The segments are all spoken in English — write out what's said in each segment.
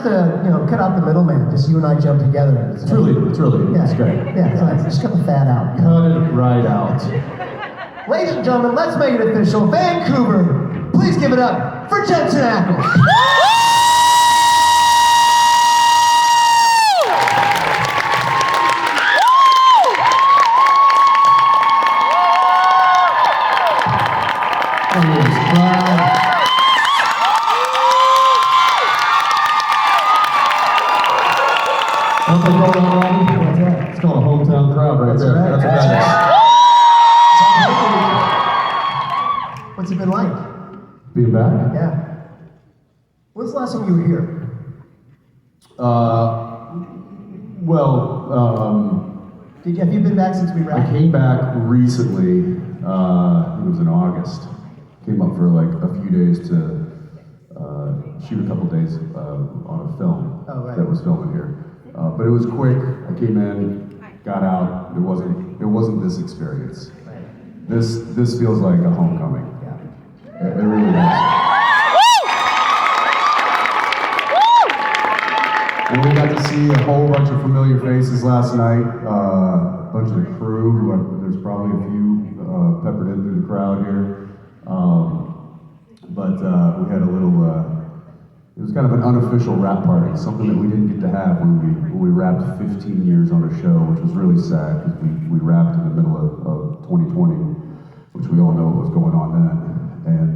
nice to, cut out the middleman. Just you and I jump together. It's really, it's great. Yeah, it's nice. Just cut the fat out. Cut it right out. Ladies and gentlemen, let's make it official. Vancouver, please give it up for Jensen Ackles. It's called a hometown crowd right there. That's what that is. What's it been like? Being back? Yeah. When's the last time you were here? Have you been back since we wrapped? I came back recently. I think it was in August. Came up for like a few days to shoot a couple days on a film that was filming here. But it was quick. I came in, got out. It wasn't this experience. Right. This feels like a homecoming. Yeah. It really does. And we got to see a whole bunch of familiar faces last night. A bunch of the crew, there's probably a few peppered in through the crowd here. But we had a little, it was kind of an unofficial wrap party, something that we didn't get to have when we wrapped 15 years on a show, which was really sad because we wrapped in the middle of 2020, which we all know what was going on then. And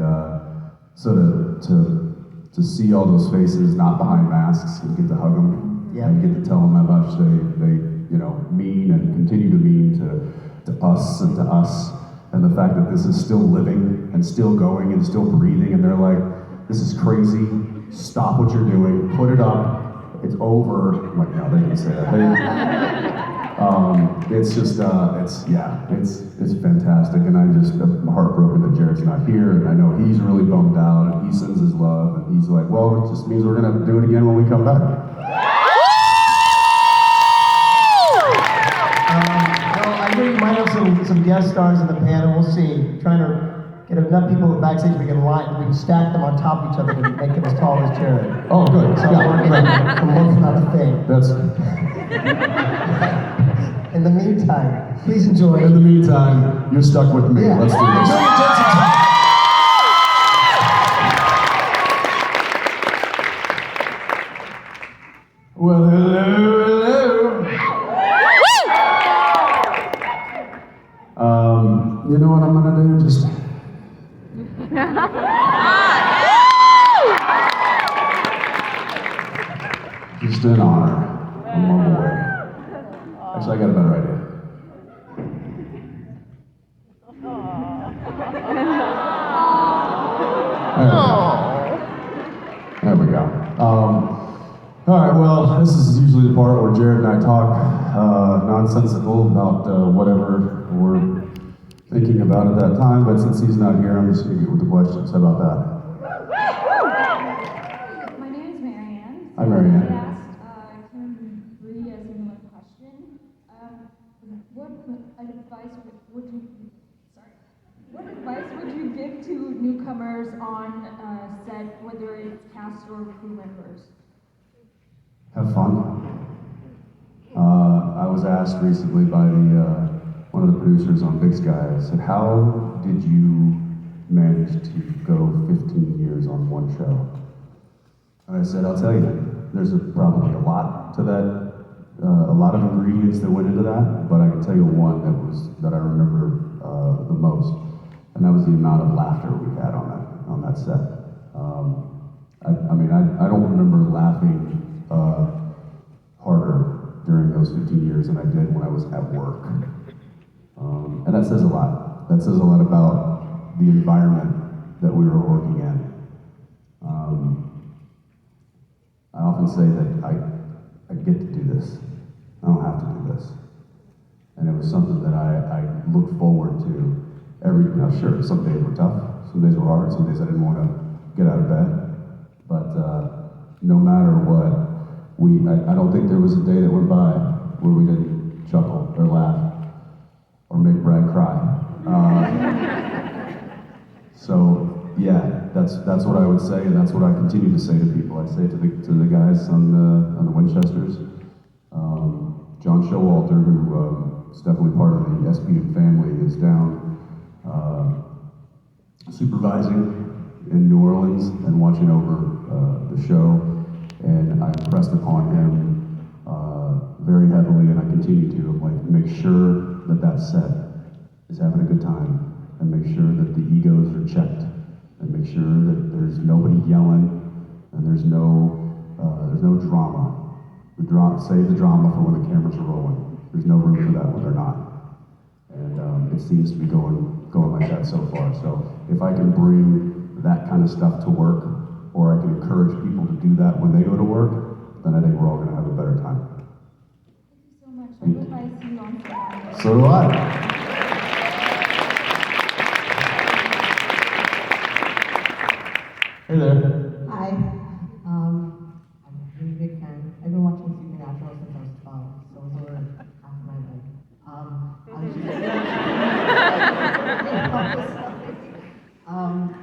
so to see all those faces not behind masks and get to hug them and get to tell them how much they mean and continue to mean to us and to us. And the fact that this is still living and still going and still breathing, and they're like, this is crazy, stop what you're doing, put it up, it's over. I'm like, no, they didn't say that. It's just, it's fantastic, and I'm heartbroken that Jared's not here, and I know he's really bummed out, and he sends his love, and he's like, well, it just means we're gonna do it again when we come back. You might have some guest stars in the panel. We'll see. Trying to get enough people backstage we can stack them on top of each other to make them as tall as Jared. Oh, good. So I'm working on a thing. That's. In the meantime, please enjoy. In the meantime, you're stuck with me. Yeah. Let's do this. Well, hello. You know what I'm gonna do? Just an honor. I'm on my way. Actually, I got a better idea. There we go. All right, well, this is usually the part where Jared and I talk nonsensical about whatever we're thinking about at that time, but since he's not here, I'm just going to get with the questions. How about that? My name is Marianne. Hi, Marianne. I asked Kim Bree a similar question. What advice would you give to newcomers on set, whether it's cast or crew members? Have fun. I was asked recently by one of the producers on Big Sky. I said, how did you manage to go 15 years on one show? And I said, I'll tell you, there's probably a lot to that, a lot of ingredients that went into that, but I can tell you one that I remember the most, and that was the amount of laughter we had on that set. I don't remember laughing harder during those 15 years than I did when I was at work. And that says a lot. That says a lot about the environment that we were working in. I often say that I get to do this. I don't have to do this. And it was something that I looked forward to now sure, some days were tough, some days were hard, some days I didn't want to get out of bed. But no matter what, I don't think there was a day that went by where we didn't chuckle or laugh or make Brad cry. So yeah, that's what I would say, and that's what I continue to say to people. I say to the guys on the Winchesters, John Showalter, who is definitely part of the SB family, is down supervising in New Orleans and watching over the show, and I impressed upon him very heavily, and I continue to. I'm like, make sure that set is having a good time, and make sure that the egos are checked, and make sure that there's nobody yelling, and there's no drama. Save the drama for when the cameras are rolling. There's no room for that when they're not. And it seems to be going like that so far. So if I can bring that kind of stuff to work, or I can encourage people to do that when they go to work, then I think we're all going to have a better time. Thank you so much. I hope I see you on Saturday. So do I. Hey there. Hi. I'm a really big fan. I've been watching Supernatural since I was 12, so it was over half my life.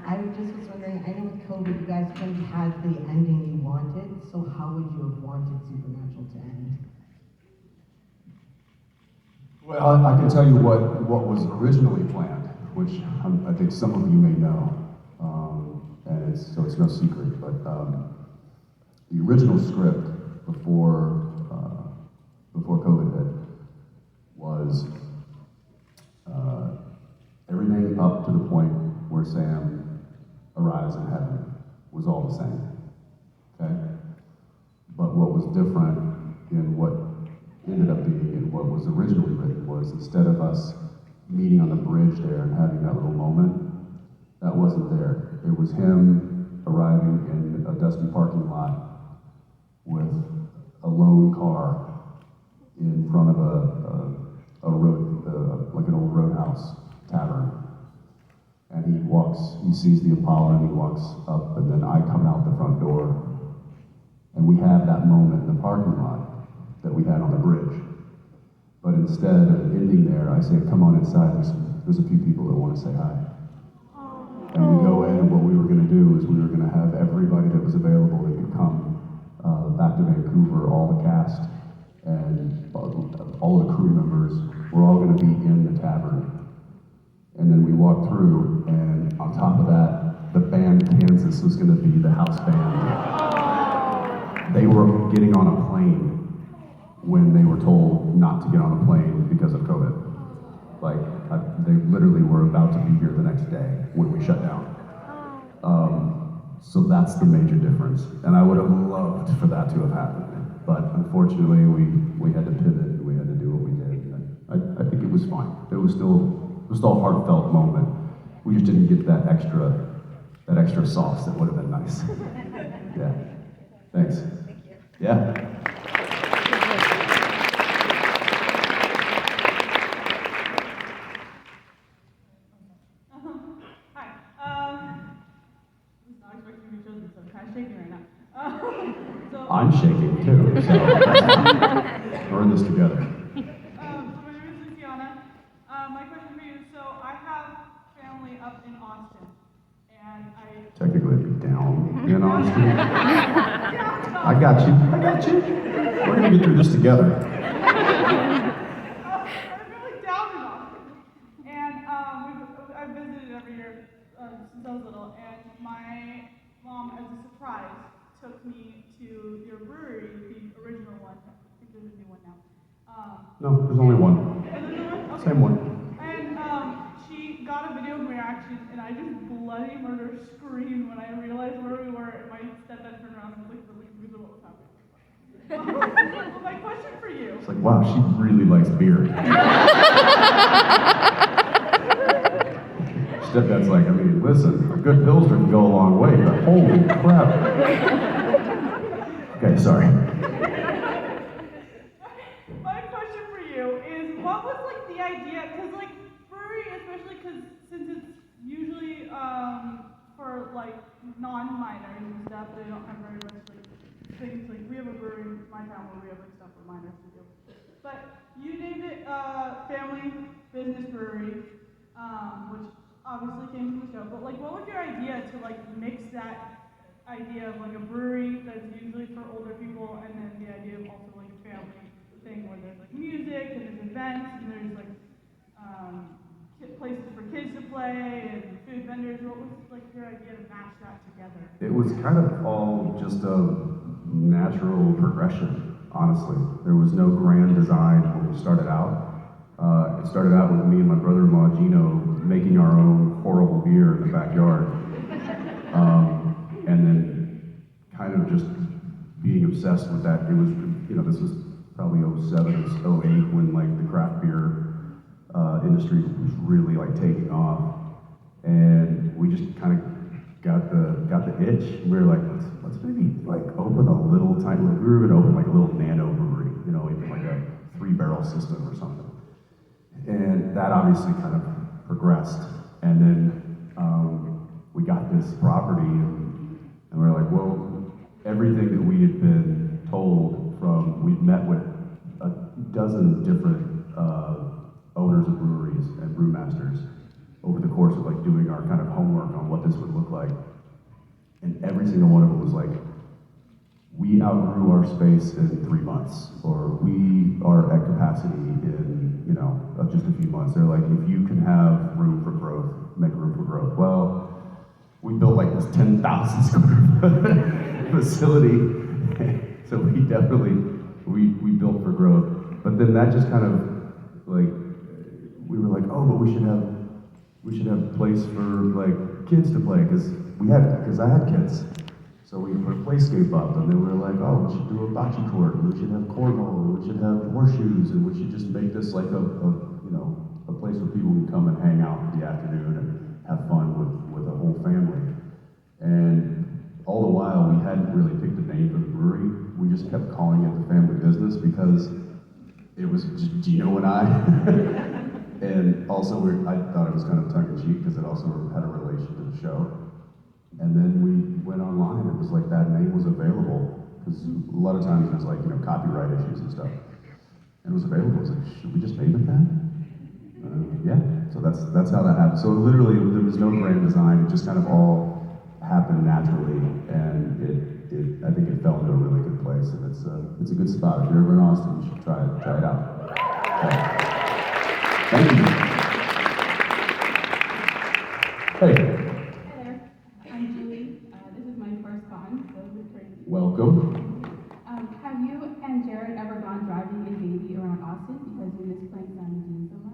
I just was wondering, I know with COVID you guys couldn't have the ending you wanted, so how would you have wanted Supernatural to end? Well, I can tell you what was originally planned, which I think some of you may know, and it's no secret. But the original script before COVID hit was everything up to the point where Sam arrives in heaven was all the same. Okay, but what was different in what ended up being and what was originally written was, instead of us meeting on the bridge there and having that little moment, that wasn't there. It was him arriving in a dusty parking lot with a lone car in front of a road, like an old roadhouse tavern. And he sees the Impala and he walks up, and then I come out the front door, and we have that moment in the parking lot that we had on the bridge. But instead of ending there, I say, come on inside, there's a few people that want to say hi. And we go in, and what we were going to do is we were going to have everybody that was available that could come back to Vancouver, all the cast, and all the crew members were all going to be in the tavern. And then we walked through, and on top of that, the band Kansas was going to be the house band. They were getting on a plane when they were told not to get on a plane because of COVID. They literally were about to be here the next day when we shut down. So that's the major difference. And I would have loved for that to have happened. But unfortunately, we had to pivot, and we had to do what we did. And I think it was fine. It was still a heartfelt moment. We just didn't get that extra sauce that would have been nice. Yeah. Thanks. Thank you. Yeah. I'm shaking too, so we're in this together. My name is Luciana. My question for you, so I have family up in Austin, and Technically it'd be down in Austin. I got you. We're gonna get through this together. I'm really down in Austin, and I've visited every year since I was little, and my mom, as a surprise, took me to your brewery, the original one. I think there's a new one now. No, there's only one. Okay. Same one. And she got a video reaction, and I just bloody murder screamed when I realized where we were, and my stepdad turned around and was like, what was happening? Well, my question for you. It's like, wow, she really likes beer. Stepdad's like, I mean, listen, a good Pilsner can go a long way, but holy crap. Okay, sorry. My question for you is, what was like the idea? Because like brewery, especially because since it's usually for like non-minors and stuff, they don't have very much like things. Like we have a brewery in my town where we have like stuff for minors to do. But you named it Family Business Brewery, which obviously came from the show, but like, what was your idea to like mix that idea of like a brewery that's usually for older people, and then the idea of also like a family thing where there's like music and there's events and there's like places for kids to play and food vendors. What was like your idea to match that together? It was kind of all just a natural progression, honestly. There was no grand design when we started out. It started out with me and my brother-in-law Gino making our own horrible beer in the backyard. And then kind of just being obsessed with that. It was, this was probably 07 or 08 when like the craft beer industry was really like taking off. And we just kind of got the itch. We were like, let's maybe like open a little tiny, we were gonna open like a little nano brewery, even like a 3-barrel system or something. And that obviously kind of progressed. And then we got this property and we were like, well, everything that we had been told from, we'd met with a dozen different owners of breweries and brewmasters over the course of like doing our kind of homework on what this would look like. And every single one of them was like, we outgrew our space in 3 months, or we are at capacity in, just a few months. They're like, if you can have room for growth, make room for growth. Well, we built like this 10,000 square foot facility, so we definitely, we built for growth. But then that just kind of like, we were like, oh, but we should have a place for like kids to play, because I had kids. So we put a playscape up, and then we were like, oh, we should do a bocce court, and we should have cornhole, and we should have horseshoes, and we should just make this like a place where people can come and hang out in the afternoon and have fun with the whole family. And all the while, we hadn't really picked a name for the brewery. We just kept calling it the family business because it was just Gino and I. And also, I thought it was kind of tongue-in-cheek because it also had a relation to the show. And then we went online. It was like that name was available because a lot of times there's like copyright issues and stuff. And it was available. I was like, should we just name it that? Yeah. So that's how that happened. So literally, there was no grand design. It just kind of all happened naturally, and I think it fell into a really good place. And it's a good spot. If you're ever in Austin, you should try it out. Thank you. Hey. Hi there, I'm Julie. This is my first con, so this is crazy. Welcome. Have you and Jared ever gone driving in baby around Austin because you miss playing Simon Dean so much?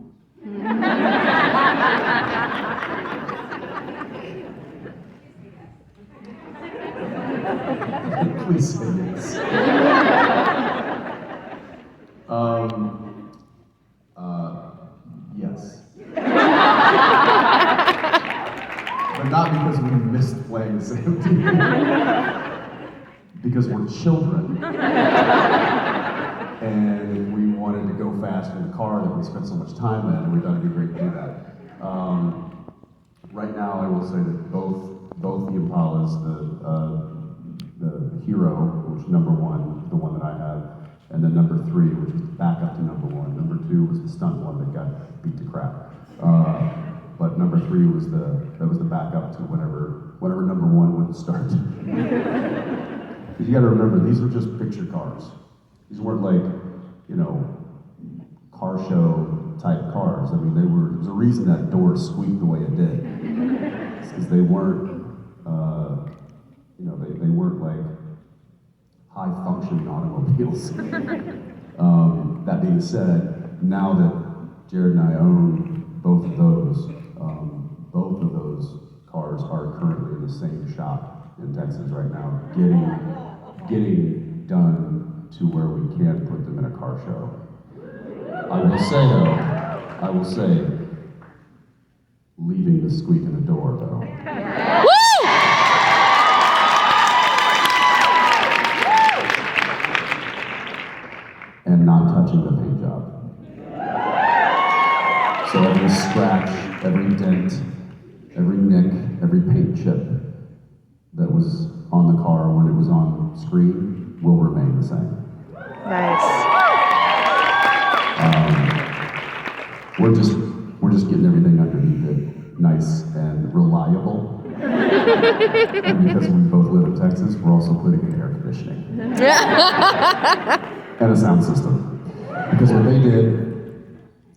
Please say yes. Yes. But not because we missed playing the same team. Because we're children. And we wanted to go fast in the car that we spent so much time in, and we thought it'd be great to do that. Right now, I will say that both the Impalas, the Hero, which is number 1, the one that I have, and then number 3, which was the backup to number 1. Number 2 was the stunt one that got beat to crap. But number 3 was the backup to whenever number 1 wouldn't start. Because you got to remember, these were just picture cars. These weren't like, car show type cars. I mean, there's a reason that door squeaked the way it did. It's because they weren't, they weren't like high functioning automobiles. That being said, now that Jared and I own both of those cars are currently in the same shop in Texas right now, getting done to where we can put them in a car show. I will say, leaving the squeak in the door though. And not touching the paint job. So every scratch, every dent, every nick, every paint chip that was on the car when it was on screen will remain the same. Nice. We're just getting everything underneath it nice and reliable. And because we both live in Texas, we're also putting in air conditioning. And a sound system. Because what they did,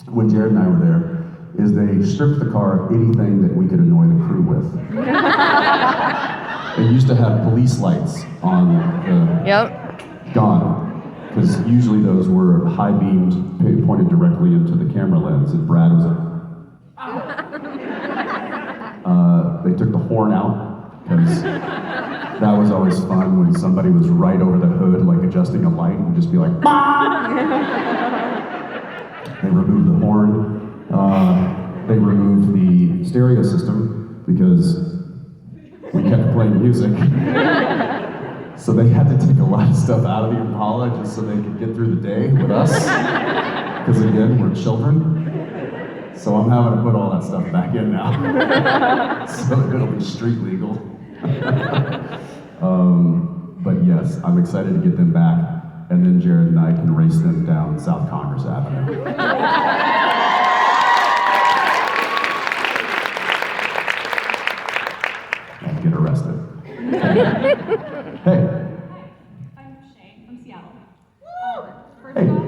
when Jared and I were there, is they stripped the car of anything that we could annoy the crew with. They used to have police lights on the gone. Because usually those were high beams pointed directly into the camera lens, and Brad was they took the horn out, because that was always fun when somebody was right over the hood, like adjusting a light, and just be like, bah! They removed the horn. They removed the stereo system, because we kept playing music. So they had to take a lot of stuff out of the Impala just so they could get through the day with us. Because again, we're children. So I'm having to put all that stuff back in now. So it'll be street legal. But yes, I'm excited to get them back. And then Jared and I can race them down South Congress Avenue. And get arrested. Hey. I'm Shay from Seattle. First off,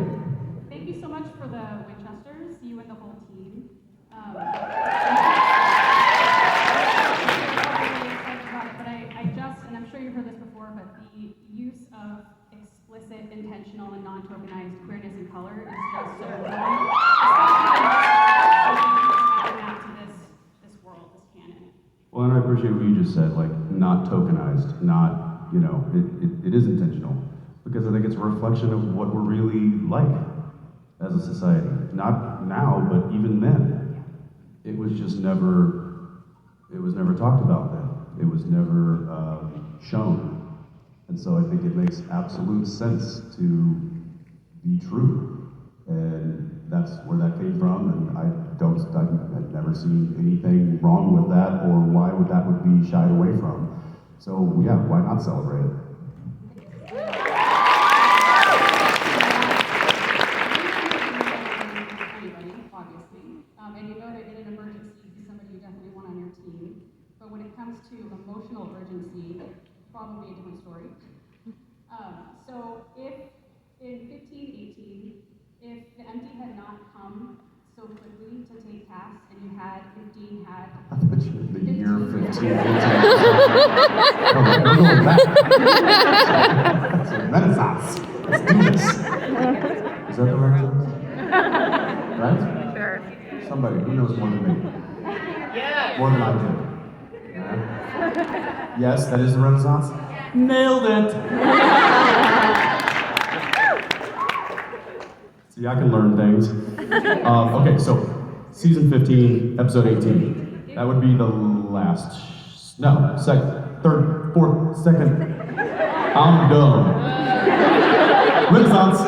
thank you so much for the Winchesters, you and the whole team. I'm really excited about it, but I just, and I'm sure you've heard this before, but the use of explicit, intentional, and non-tokenized queerness and color is just so important, especially adding that to this world, this canon. Well, and I appreciate what you just said, like, not tokenized, not, you know, it is intentional. Because I think it's a reflection of what we're really like as a society. Not now, but even then. It was just never, it was never talked about then. It was never shown. And so I think it makes absolute sense to be true. And that's where that came from, and I've never seen anything wrong with that, or why that would be shied away from. So yeah, why not celebrate it? Anybody, obviously. And you know that in an emergency, he's somebody you definitely want on your team. But when it comes to emotional urgency, probably a different story. So if in 1518, if the empty had not come so quickly to take Cass, and you had 15 had I thought you were the year 15. Okay, we're going back. That's a Renaissance. Let's do this. Is that the Renaissance? Right? Sure. Somebody who knows more than me. Yeah. More than I do. Yeah. Yes, that is the Renaissance. Nailed it. See, I can learn things. Okay, so season 15, episode 18. That would be the last. No, second, third, fourth, second. I'm done. Renaissance. If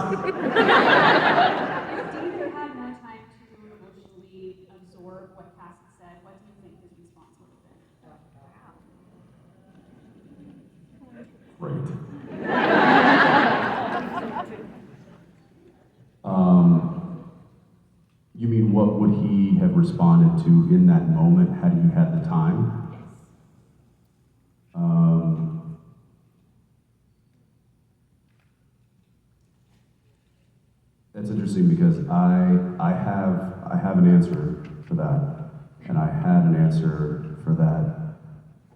Dean had more time to emotionally absorb what Cass had said, what do you think his response would have been? Great. You mean what would he have responded to in that moment had he had the time? That's interesting because I have an answer for that, and I had an answer for that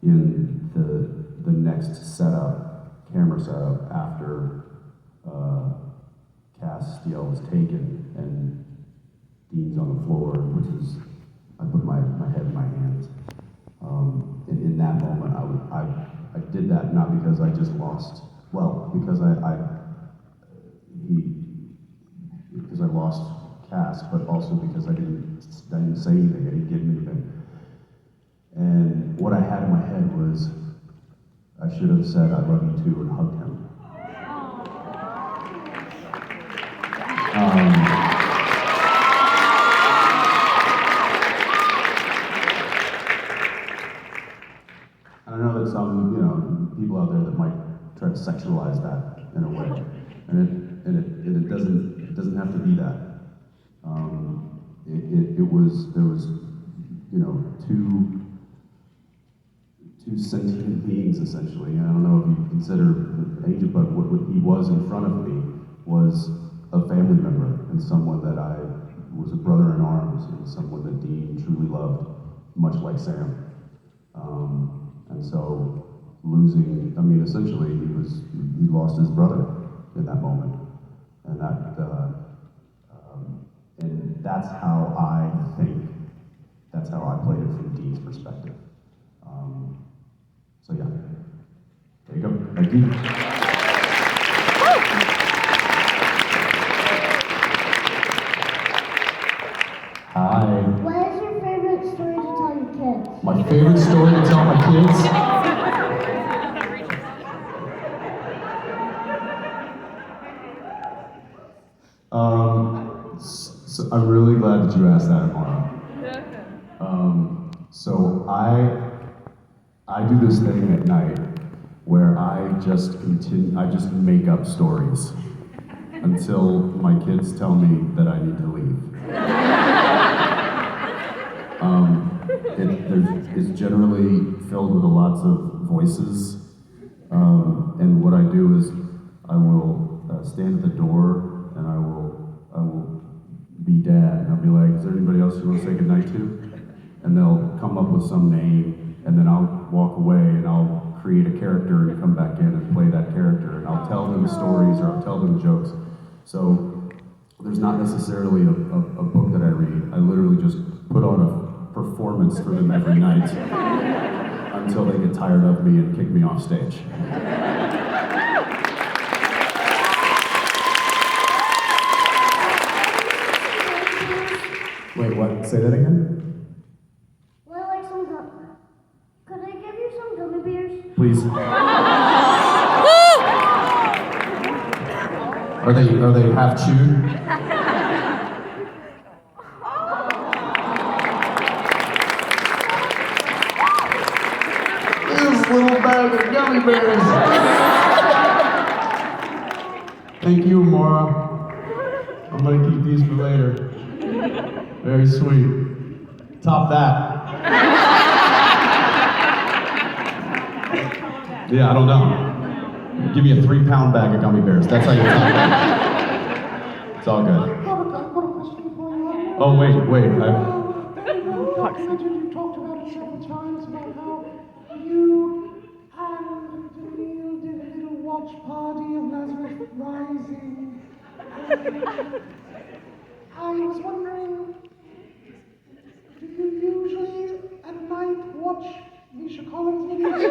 in the next camera setup after Cass Steele was taken and Dean's on the floor, which is, I put my head in my hands. In that moment, I did that not because I just lost, well, because because I lost Cass, but also because I didn't say anything, I didn't give him anything. And what I had in my head was, I should have said, I love you too, and hugged him. And I know that some, people out there that might try to sexualize that in a way, and it doesn't have to be that. There was two sentient beings, essentially. I don't know if you consider the age, but what he was in front of me was a family member and someone that I was a brother in arms and someone that Dean truly loved, much like Sam. And so losing, essentially he lost his brother in that moment. And and that's how I played it from Dean's perspective. So yeah, there you go. Thank you. Hi. What is your favorite story to tell your kids? My favorite story to tell my kids? So I'm really glad that you asked that, Amara. So I do this thing at night where I just make up stories until my kids tell me that I need to leave. It's generally filled with lots of voices, and what I do is I will stand at the door and I will be dad, and I'll be like, is there anybody else you want to say goodnight to? And they'll come up with some name, and then I'll walk away and I'll create a character and come back in and play that character, and I'll tell them stories or I'll tell them jokes. So there's not necessarily a book that I read. I literally just put on a performance for them every night until they get tired of me and kick me off stage. Wait, what? Say that again? Well, like some could I give you some gummy bears? Please. Are they half chewed? This little bag of gummy bears. Thank you, Maura. I'm gonna keep these for later. Very sweet. Top that. Yeah, I don't know. Give me a 3-pound bag of gummy bears. That's how you top that. It's all good. Oh, wait. You talked about it several times about how you and Daniil did a little watch party of Lazarus Rising. I was wondering, do you usually at night watch Misha Collins videos?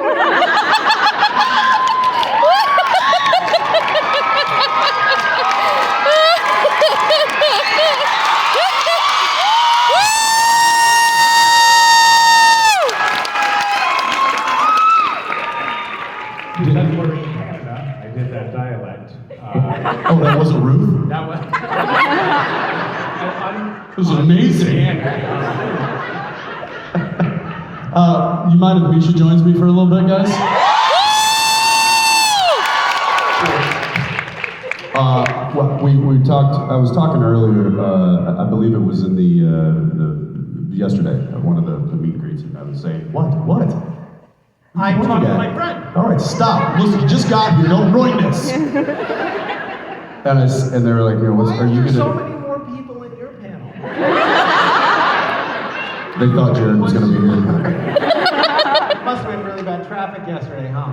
That's where in Canada, I did that dialect. Oh, that wasn't rude? That was. It was amazing. You mind if Misha joins me for a little bit, guys? Well, we talked. I was talking earlier. I believe it was in the yesterday at one of the meet and greets, and I was saying, what? I'm talking to my friend. All right, stop. Listen, you just got here. Don't ruin this. And they were like, are you gonna? So many more people in your panel. They thought Jared was gonna be here. Must have been really bad traffic yesterday, huh?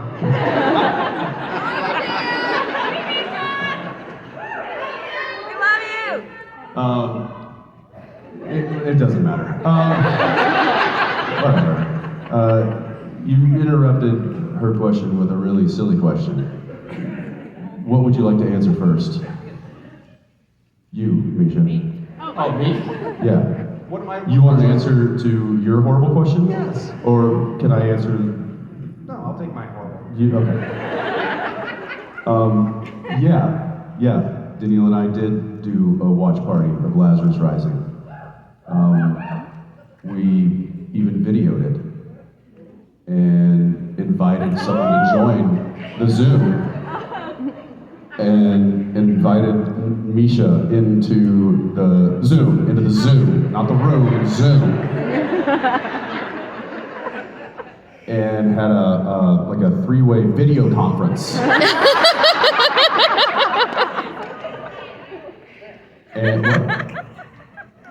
It doesn't matter. Whatever. You interrupted her question with a really silly question. What would you like to answer first? You, Misha. Oh, me? Yeah. What am I? You want an answer to your horrible question? Yes. Or can I answer? No, I'll take my horrible. Okay. Yeah. Daniil and I did do a watch party of Lazarus Rising. We even videoed it and invited someone to join the Zoom and invited Misha into the Zoom, not the room, Zoom. and had like a three-way video conference. And what?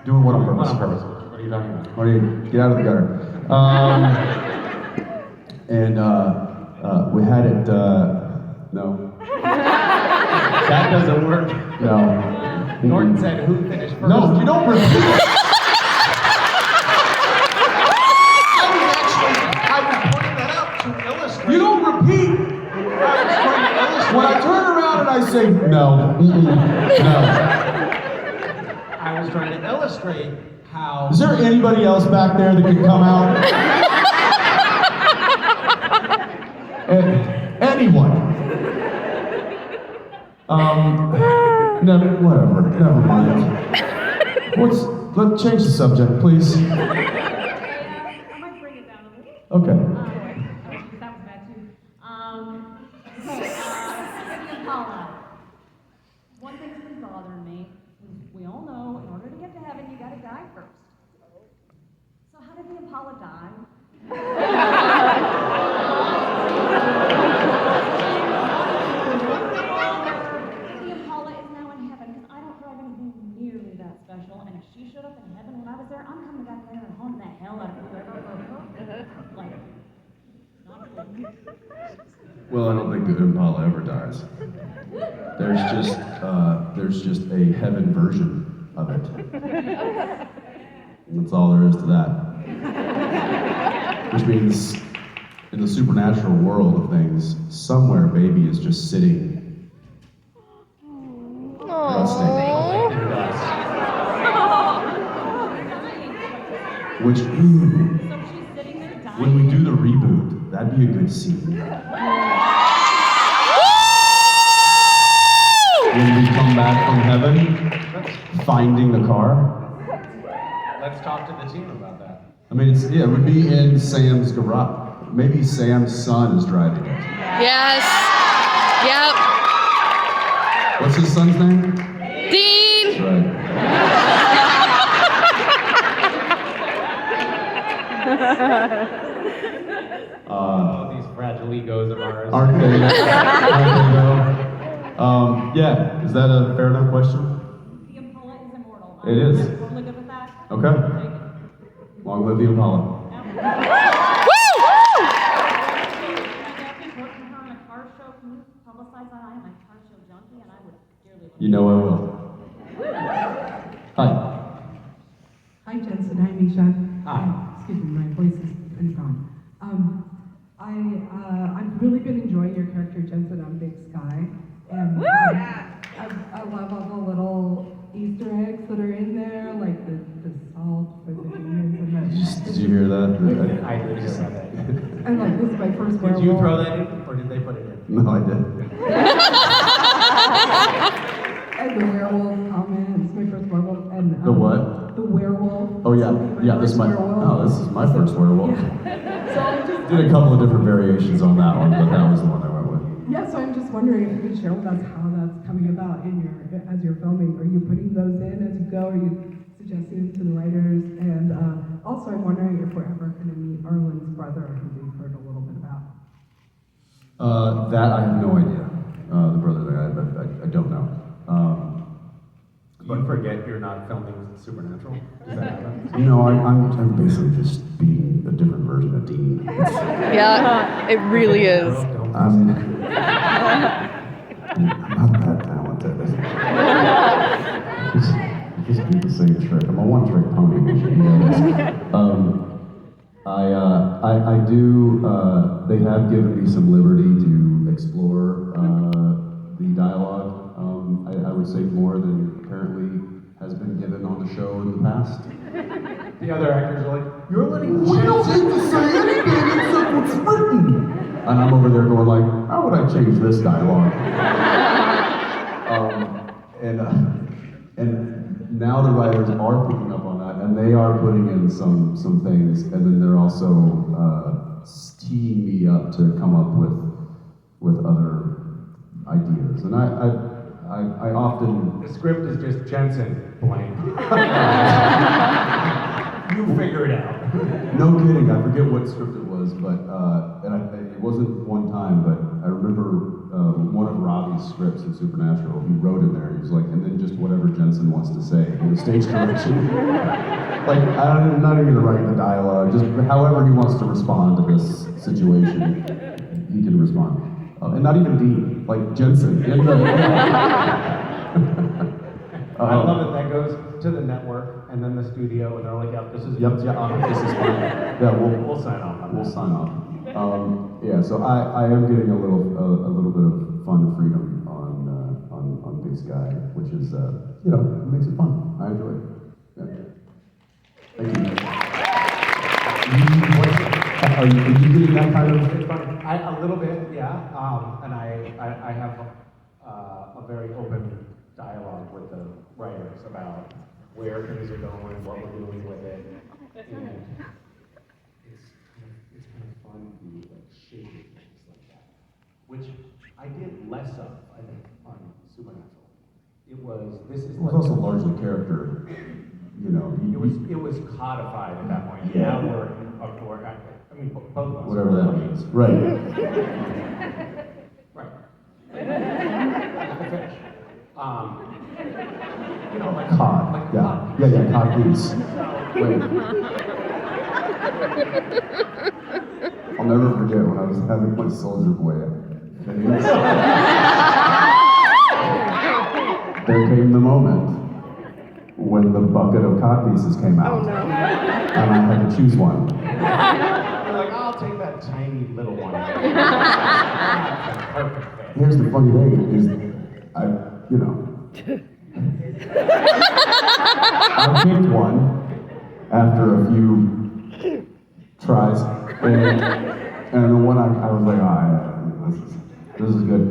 Doing what on purpose? On purpose. What are you talking about? Marty, get out of the gutter. And we had it, no. That doesn't work. No. Norton said who finished first. No, you don't repeat it. I was pointing that out to illustrate. You don't repeat. When I turn around and I say no, no. I was trying to illustrate how. Is there anybody else back there that can come out? Anyone? No, whatever. Never mind. Let's change the subject, please. I might bring it down a little. Okay. That was bad too. The Impala. One thing's been bothering me. We all know in order to get to heaven, you gotta die first. So how did the Impala die? The Impala is now in heaven because I don't drive anything nearly that special. And if she showed up in heaven when I was there, I'm coming back there and haunting the hell out of whoever. Like, not cool. Well, I don't think the Impala ever dies. There's just a heaven version of it. And that's all there is to that. Which means, in the supernatural world of things, somewhere baby is just sitting, resting. Which, when we do the reboot, that'd be a good scene. When we come back from heaven, finding the car. Let's talk to the team about that. I mean, it would be in Sam's garage. Maybe Sam's son is driving it. Yes. Yep. What's his son's name? Dean. That's right. Oh, these fragile egos of ours. Aren't they? Yeah, is that a fair enough question? The Impala is immortal. It is. I'm totally good with that. Okay. Long live the Impala. I've been working with her on a car show. Can you publicize that? I am a car show junkie and I would dearly love You know I will. Hi. Hi, Jensen. Hi, Misha. Hi. Excuse me, my voice is kind of gone. I've really been enjoying your character, Jensen, on Big Sky. And I love all the little Easter eggs that are in there, like the salt for the demons and Did you hear that? I did just saw that. And like, this is my first werewolf. Did you throw that in, or did they put it in? No, I didn't. And the werewolf comment. It's my first werewolf. And The what? The werewolf. Oh yeah, yeah. This is my first werewolf. So I'm just Did a couple of different variations on that one, but that was the one I went with. yeah, so I'm just wondering if you could share with us how that's coming about as you're filming. Are you putting those in as you go? Are you suggesting to the writers? And also, I'm wondering if we're ever going to meet Erlin's brother, who we've heard a little bit about. That I have no idea. The brother there, I don't know. You forget you're not filming Supernatural? Does that happen? No, I'm basically just being a different version of Dean. Yeah, it really is. I'm not that talented. Just do the same trick. I'm a one-trick pony. I do. They have given me some liberty to explore the dialogue. I would say more than apparently has been given on the show in the past. The other actors are like, you're letting We don't need to say anything except what's written. And I'm over there going like, how would I change this dialogue? And now the writers are picking up on that, and they are putting in some things, and then they're also teeing me up to come up with other ideas. And I often the script is just Jensen blank. You figure it out. No kidding, I forget what script it was, but, it wasn't one time, but I remember one of Robbie's scripts in Supernatural, he wrote in there, he was like, and then just whatever Jensen wants to say, stage direction. Like, I'm not even gonna write the dialogue, just however he wants to respond to this situation, he can respond. And not even Dean, like Jensen. I love it. That goes to the network and then the studio, and they're like, "Yep, this is this is fine. Yeah, we'll sign off on We'll that." sign off. Yeah, so I am getting a little bit of fun and freedom on Big Sky, which is it makes it fun. I enjoy it. Yeah. Thank you. Are you getting that kind of? It's funny. A little bit, yeah. And I have a very open dialogue with the writers about where things are going, what we're doing with it, and it's kind of fun to like shape things like that, which I did less of, I think, on Supernatural. This is It was also largely character. It was codified at that point. Yeah. Now we're I mean, both of us. Whatever that means. Right. Right. Like a fish. Like Cod. Like Yeah. cod. Yeah, cod piece. Wait. I'll never forget when I was having my Soldier Boy fittings. There came the moment when the bucket of cod pieces came out. Oh no. And I had to choose one. You're like, I'll take that tiny little one. Perfect fit. Here's the funny thing is, I picked one after a few tries, and the one I was like, this is good,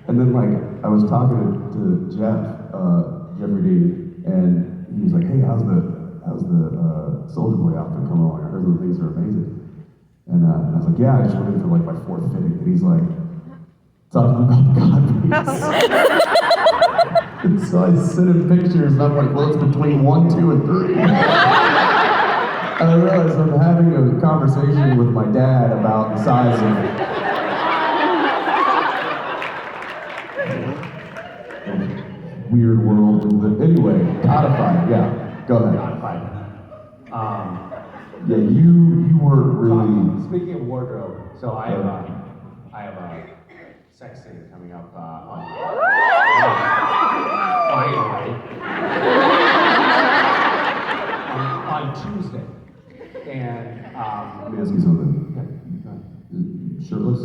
and then like I was talking to Jeffrey Dean, and he was like, hey, how's the Soldier Boy outfit coming along? I heard the things are amazing. And I was like, yeah, I just went in for like my fourth fitting. And he's like, talking about the God piece. And so I sent him pictures, and I'm like, well, it's between 1, 2, and 3. And I realized I'm having a conversation with my dad about the size of weird world we live. Anyway, codified, yeah. Go ahead. Codified. Yeah, you were really. Speaking of wardrobe, so I have a sex scene coming up on Tuesday, and Let me ask you something. Shirtless?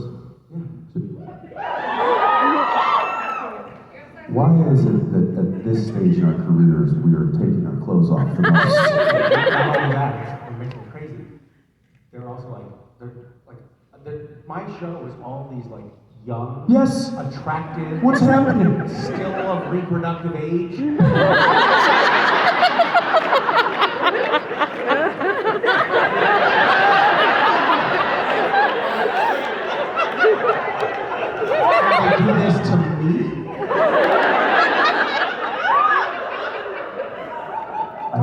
Why is it that at this stage in our careers we are taking our clothes off the most? not only that, it makes me crazy. They're also my show is all these like young, Yes. attractive, What's happening? still of reproductive age. They do this to me. I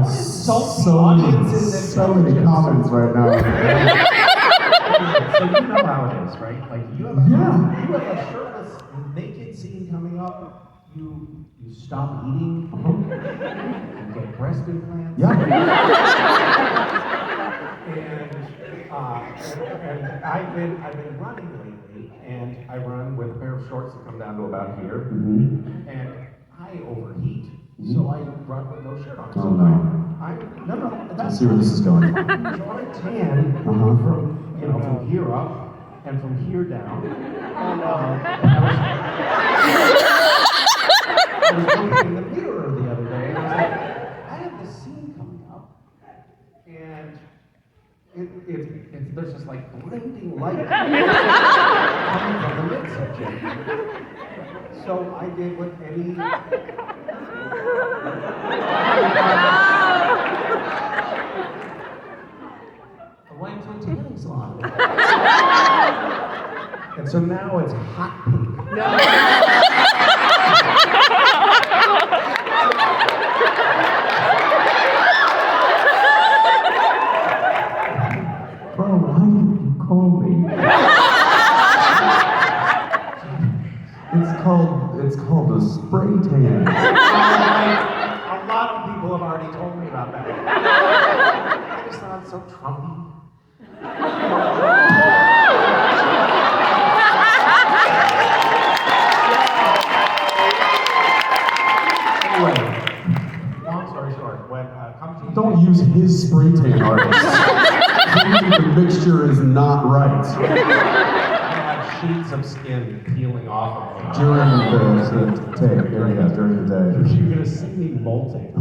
so many comments right now. So you know how it is, right? Like you have a shirtless, naked scene coming up. You stop eating. You get breast implants. Yeah. And I've been running lately, and I run with a pair of shorts that come down to about here, Mm-hmm. and I overheat, so I run with no shirt on. Oh, So no. no, I that's see where this is going. So I tan from here up and from here down. I was looking in the mirror the other day, and I was like, I have this scene coming up, and there's just like blinding light coming from the midsection. So I did what any I went to a tanning salon. And so now it's hot pink. It's called a spray tan. A lot of people have already told me about that. It sounds so Trumpy. Anyway, long story short, when come to Don't use his spray tan artist. The mixture is not right. sheets of skin peeling off of me. During the tape, during the day. You're gonna see me molting.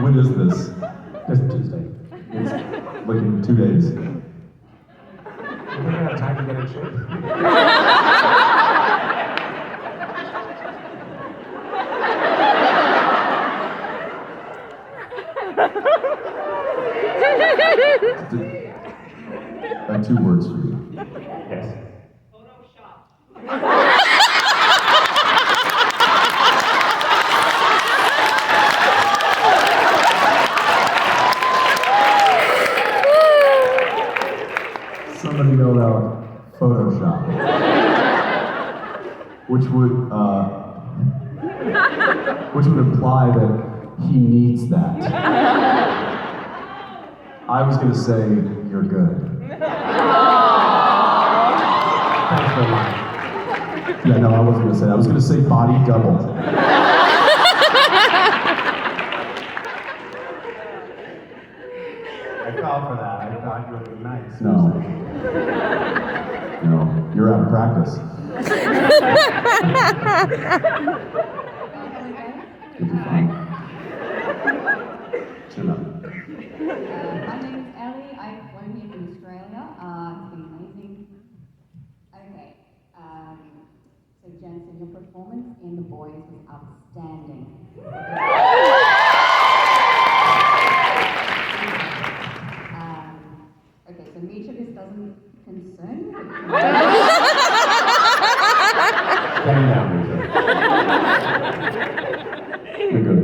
When is this? It's Tuesday. It's like in 2 days. We're gonna have time to get in shape. I have 2 words for you. Yes. Somebody yelled out Photoshop, which would imply that he needs that. I was gonna say you're good. Thanks for lying. Yeah, no, I wasn't gonna say that. I was gonna say body double. I fell for that. I thought you would be nice. No. No, you're out of practice. You'll be fine. Chin up. My name is Ellie. I'm flown here from Australia. It's been amazing. Okay. So Jensen, your performance in The Boys was outstanding. Okay, so Misha, this doesn't concern you. Calm down, Lisa. You're good.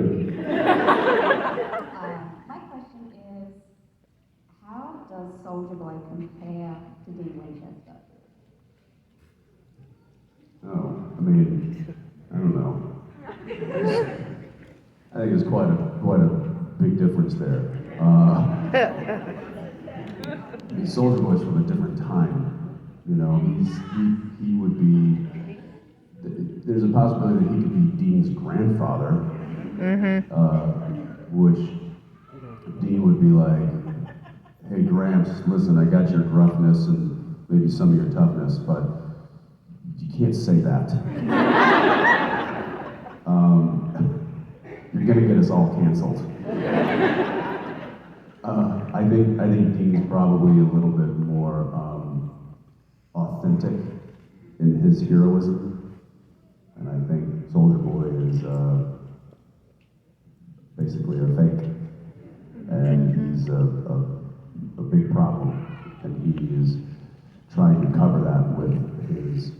My question is, how does Soldier Boy compare to Dean Winchester? Oh, I mean, I don't know. I think there's quite a big difference there. Soldier Boy's from a different time. You know, he would be. There's a possibility that he could be Dean's grandfather, which Dean would be like, "Hey Gramps, listen, I got your gruffness and maybe some of your toughness, but you can't say that. You're gonna get us all canceled." I think Dean's probably a little bit more authentic in his heroism, and I think Soldier Boy is basically a fake, and he's a big problem, and he is trying to cover that with his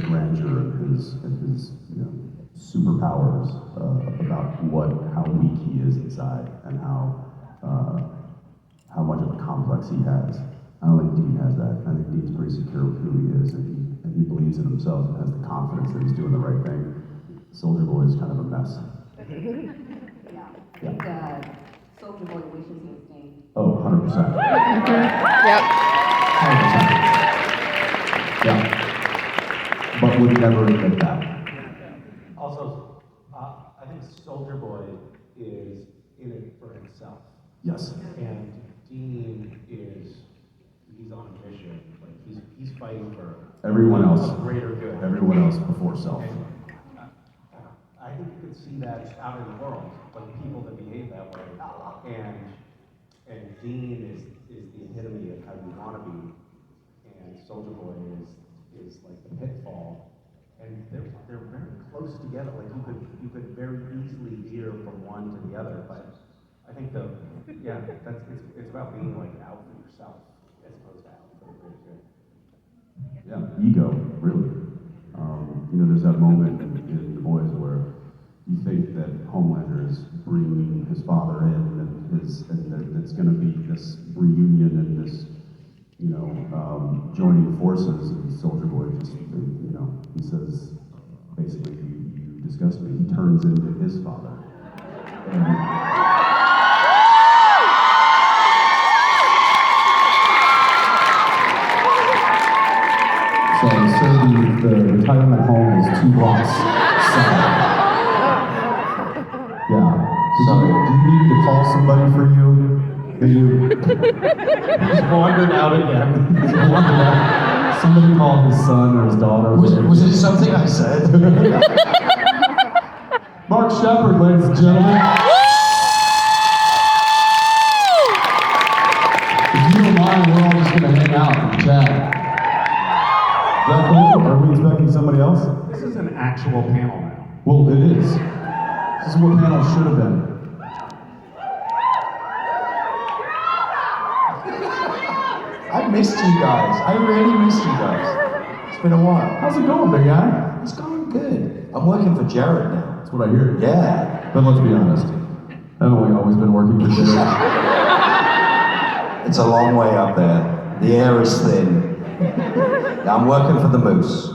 grandeur and his superpowers about how weak he is inside and how much of a complex he has. I don't think Dean has that. I think Dean's pretty secure with who he is, and he believes in himself and has the confidence that he's doing the right thing. Soldier Boy is kind of a mess. Yeah, I think Soldier Boy wishes he was Dean. Oh, 100%. Yep. 100%. Yeah. But would never admit that. Also, I think Soldier Boy is in it for himself. Yes. And Dean he's on a mission. Like he's fighting for Everyone else. a greater good. Everyone else before self. And, I think you could see that out in the world, like people that behave that way. And Dean is the epitome of how you want to be, and Soldier Boy is like the pitfall. And they're very close together. Like you could very easily veer from one to the other. But I think it's about being like out for yourself as opposed to out for the greater good. Yeah, ego, really. There's that moment in The Boys where you think that Homelander is bringing his father in, and it's going to be this reunion and this, joining forces, and Soldier Boy just, he says, basically, you disgust me. He turns into his father. So the retirement home is 2 blocks south. Yeah. Do you need me to call somebody for you? He's wandered out again. He's wandered out. Somebody called his son or his daughter. Was it something I said? Mark Shepard, ladies and gentlemen. If you don't mind, we're all just going to hang out and chat. Is that cool? Are we expecting somebody else? This is an actual panel now. Well, it is. This is what panel should have been. I missed you guys. I really missed you guys. It's been a while. How's it going, big guy? It's going good. I'm working for Jared now. That's what I hear. Yeah. But let's be honest. Haven't we always been working for Jared? It's a long way up there. The air is thin. I'm working for the Moose.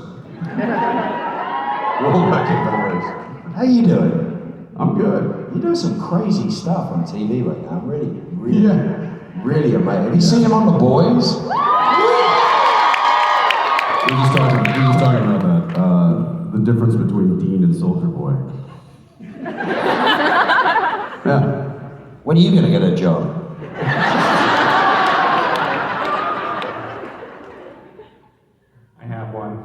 We're all working for the Moose. How you doing? I'm good. You're doing some crazy stuff on TV right now. I'm really Yeah. amazing. Have you seen him on The Boys? We were just talking about that. The difference between Dean and Soldier Boy. Yeah. When are you gonna get a job? I have one.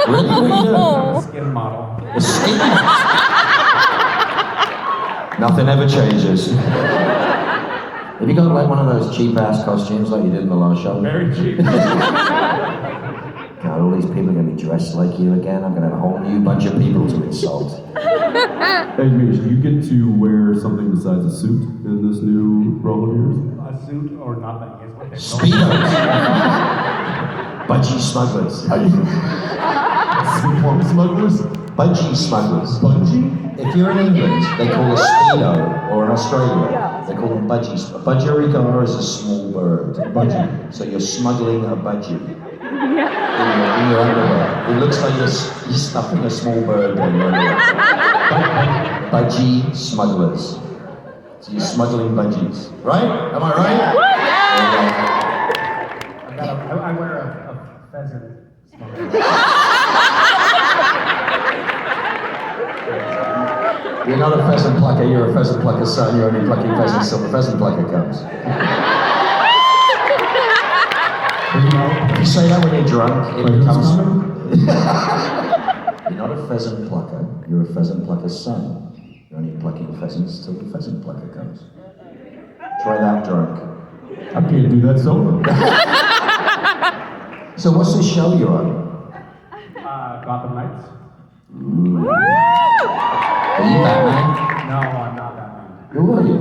Really? What are you doing? I'm a skin model. A skin model? Nothing ever changes. Have you got like one of those cheap ass costumes like you did in the last show? Very cheap. God, all these people are gonna be dressed like you again. I'm gonna have a whole new bunch of people to insult. Hey, Mish, do you get to wear something besides a suit in this new role of yours? A suit or nothing is what they Speedos. Budgie smugglers. What smugglers? Budgie smugglers. Budgie? If you're in England, they call a Speedo, or in Australia, they call them budgies. A budgerigar is a small bird. Budgie. So you're smuggling a budgie in your underwear. It looks like you're stuffing a small bird in your underwear. Budgie smugglers. So you're smuggling budgies. Right? Am I right? I wear a pheasant. You're not a pheasant plucker, you're a pheasant plucker's son. You're only plucking pheasants till the pheasant plucker comes. If you say that when you're drunk, it becomes... You're not a pheasant plucker, you're a pheasant plucker's son. You're only plucking pheasants till the pheasant plucker comes. Try that drunk. I can't do that sober. So what's this show you're on? Gotham Knights. Are you Batman? No, I'm not Batman. Who are you?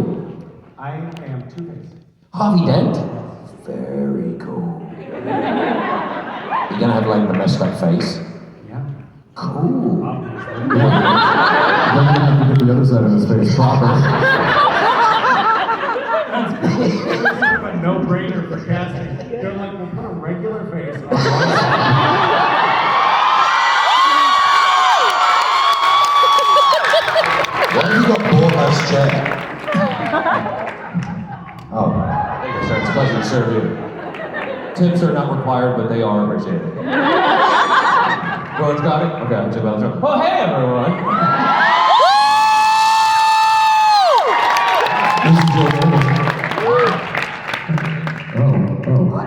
I am Two-Face. Harvey Dent? Very cool. You're gonna have like the messed up face? Yeah. Cool. Obviously. Then you have to get the other side of his face proper. This is sort of a no-brainer for casting. They're like, we'll put a regular face on one side. Why have you got Borha's chair? Oh, so it's a pleasure to serve you. Tips are not required, but they are appreciated. Everyone's got it? Okay, I'm Jim Belcher. Oh, hey, everyone!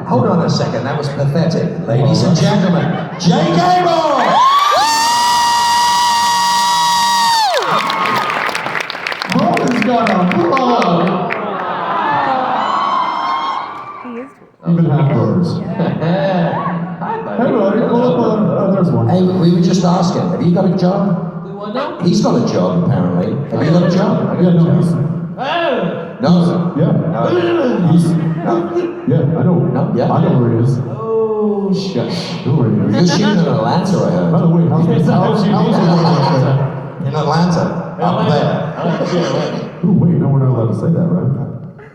Hold on a second, that was pathetic. Ladies and gentlemen, Jay Gable! Brother's got a blow! Even half brothers. Hi, buddy. Hey, buddy, pull up there's one. Hey, we were just asking, have you got a job? We want to? He's got a job, apparently. Have you got a job? Yeah, no, he's... No. Yeah. No. He's... No. Yeah, I know. No, yeah. I know where he is. Oh, shush. I know where he You're is. shooting an Atlanta, I By heard. the way, how's the weather up there? In Atlanta, up there. Ooh, wait, no, we're not allowed to say that, right?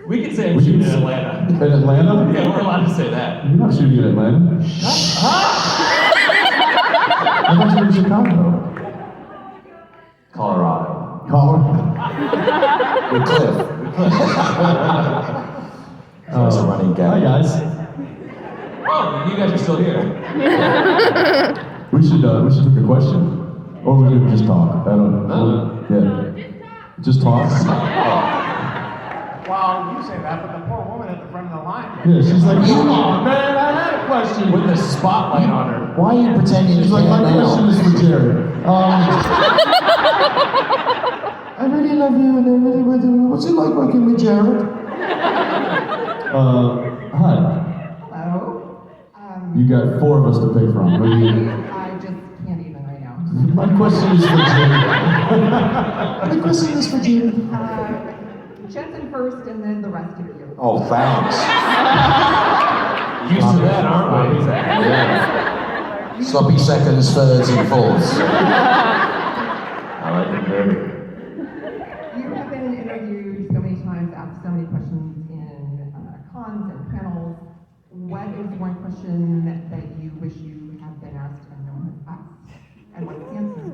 We can say I'm shooting in Atlanta. In Atlanta? Yeah, we're allowed to say that. You're not shooting in Atlanta. I thought you were in Chicago. Colorado. Colorado. With Cliff. That's a running gag. Hi, guys. Oh, you guys are still here. We should take a question. Or we could just talk. I don't know. Yeah. Just talk. Well, you say that, but the poor woman at the front of the line. Yeah, she's like, come on, man, I had a question. With the spotlight on her. Why are you pretending She's you like, can't my question now? is for Jared. I really love you, and I really, what's it like working with Jared? Hi. Hello? You got 4 of us to pick from. Who do you? I just can't even right now. My question is for Jared. My question is for Jared. Jensen first and then the rest of you. Oh, thanks. Used to that, aren't we? Yeah. Sloppy seconds, thirds, and fourths. I like it better. You have been interviewed so many times, asked so many questions in cons and panels. What is one question that you wish you had been asked and no one has asked? And what's the answer?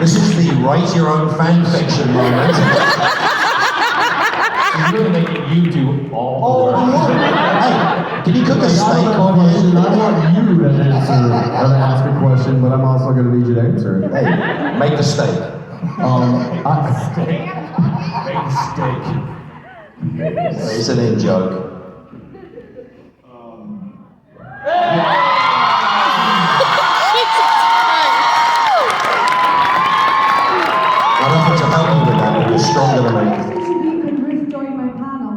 This is the write your own fan fiction moment. She's really making you do all the work. Hey, can you cook a I steak got on a question. here? I want you to answer, or to ask a question, but I'm also going to need you to answer it. Hey, make the steak. Big steak. It's an in joke. I don't have to help you with that, but you're stronger than me. Could Ruth join my panel?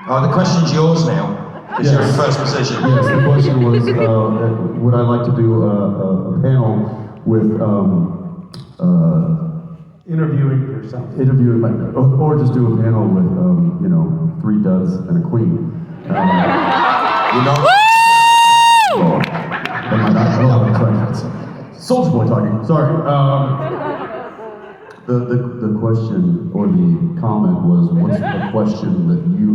Oh, the question's yours now, because you're in first position. Yes, the question was, would I like to do a panel with Interviewing yourself. interviewing my, or just do a panel with 3 duds and a queen. You know. Soldier Boy talking. Sorry. The question or the comment was, what's the question that you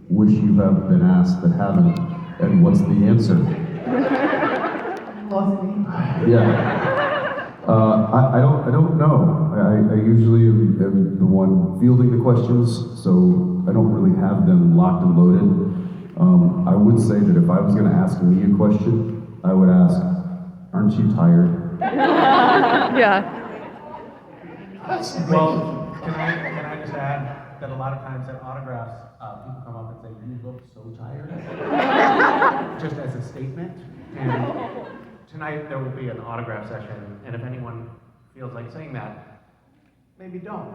wish you have been asked that haven't, and what's the answer? Lost me. Yeah. I don't know. I usually am the one fielding the questions, so I don't really have them locked and loaded. I would say that if I was going to ask me a question, I would ask, "Aren't you tired?" Yeah. Well, can I just add that a lot of times at autographs, people come up and say, "You look so tired," just as a statement. And tonight there will be an autograph session, and if anyone feels like saying that, maybe don't.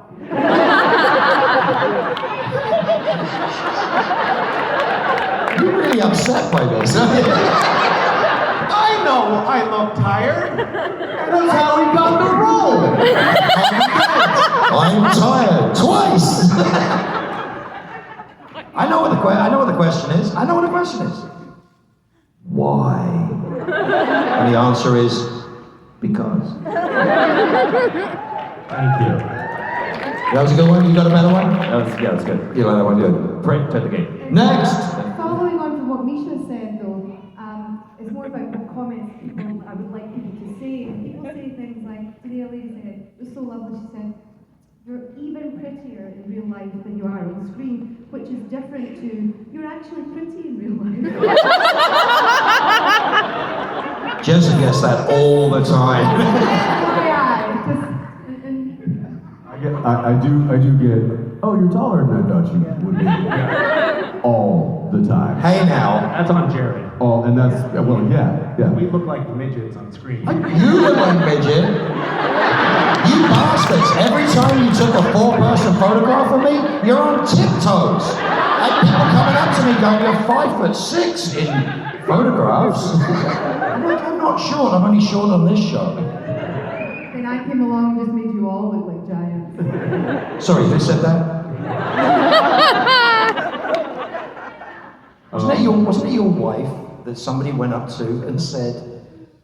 You're really upset by this, aren't you? I know I look tired, and that's how we got the role. I'm tired twice. I know what the question is. I know what the question is. Why? And the answer is because. Thank you. That was a good one. You got a better one? That's good. You like that one? Good. Print to the game. Next. Following on from what Misha said, though, it's more about what comments I would like people to say. And people say things like, today a lady said, it was so lovely, she said, you're even prettier in real life than you are on the screen, which is different to, you're actually pretty in real life. Jensen gets that all the time. I do get, oh, you're taller than I thought you would be. All the time. Hey now. That's on Jared. Oh, and that's, well, yeah. We look like midgets on screen. You look like midget. You bastards. Every time you took a 4-person photograph of me, you're on tiptoes. I had people coming up to me going, you're 5'6" in photographs. I'm like, I'm not short. I'm only short on this show. When I came along, just made you all look like giants. Sorry, who said that? Wasn't it your wife? that somebody went up to and said,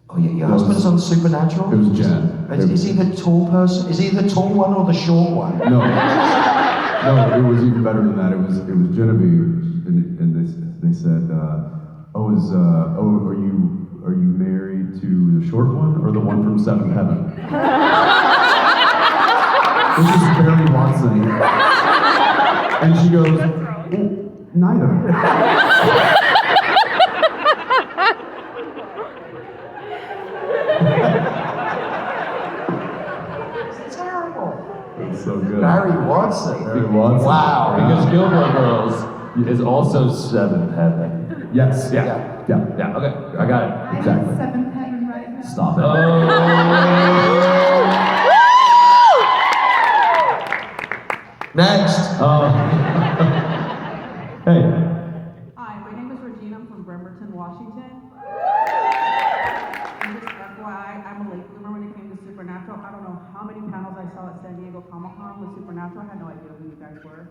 "Oh, your husband's on Supernatural?" It was Jen. Is he the tall person? Is he the tall one or the short one? No, it was even better than that. It was Genevieve, and they said, are you married to the short one or the one from Seventh Heaven? This is Barry Watson, and she goes, neither. It's so good. Barry Watson. Wow. Because Gilmore Girls is also Seventh Heaven. Yes. Yeah. Okay, I got it. I'm Exactly. in seventh heaven right now. Stop it. Next. Hey. Hi, my name is Regina. I'm from Bremerton, Washington. And just FYI, I'm a late bloomer when it came to Supernatural. I don't know how many panels I saw at San Diego Comic-Con with Supernatural. I had no idea who you guys were.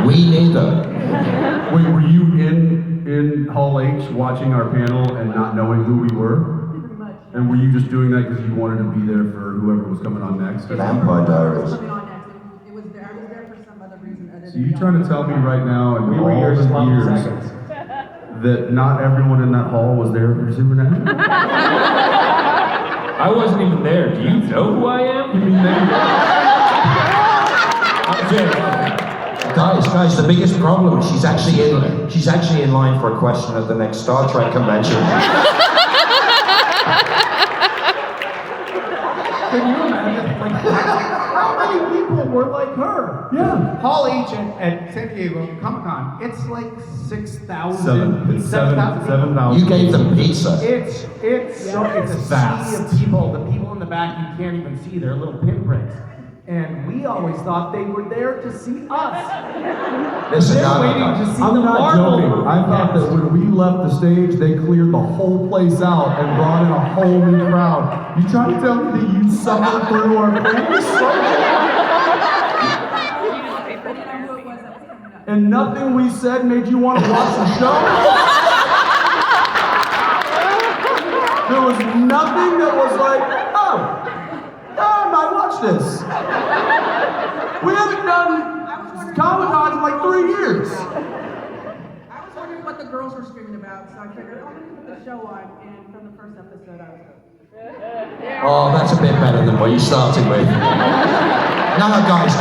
We neither. Wait, were you in Hall H watching our panel and not knowing who we were? Pretty much. And were you just doing that because you wanted to be there for whoever was coming on next? Vampire Diaries. Coming on next. It was there. I was there for some other reason other So than you the trying to tell me right now, in We all were here just the 12 years, seconds. that not everyone in that hall was there for Supernatural? I wasn't even there. Do you know who I am? You mean they? I'm Jay. Guys, the biggest problem is she's actually in line for a question at the next Star Trek convention. Can you imagine? Like, how many people were like her? Yeah. Hall H at San Diego Comic-Con, it's like 6,000. It's 7,000. You gave them pizza. It's a vast. sea of people. The people in the back you can't even see. They're little pinpricks. And we always thought they were there to see us. Listen, They're no, waiting to see I'm the not Marvel joking. I thought that when we left the stage, they cleared the whole place out and brought in a whole new crowd. You trying to tell me that you suffered through our place? And nothing we said made you want to watch the show? There was nothing that was like, oh, I might watch this. We haven't done Comic-Con in like 3 years. I was wondering what the girls were screaming about, so I figured, I'm going to put the show on, and from the first episode, I was hooked. Oh, that's a bit better than what you started with. No, guys,